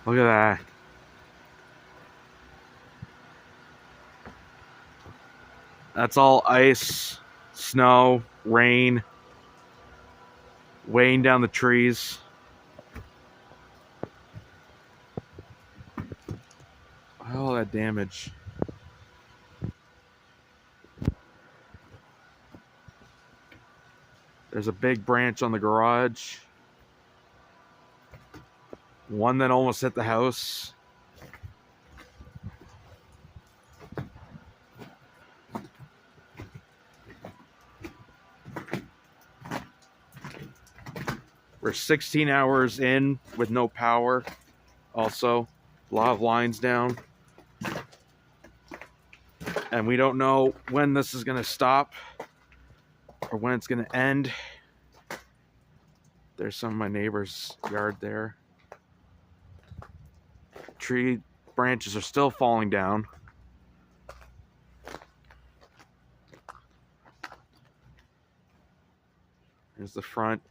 Look at that. That's all ice, snow, rain, weighing down the trees. All that damage. There's a big branch on the garage. One that almost hit the house. We're 16 hours in with no power. Also, a lot of lines down. And we don't know when this is going to stop or when it's going to end. There's some of my neighbor's yard there. Tree branches are still falling down. There's the front.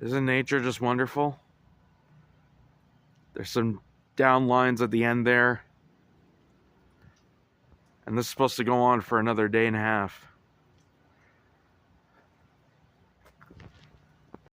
Isn't nature just wonderful? There's some down lines at the end there. And this is supposed to go on for another day and a half.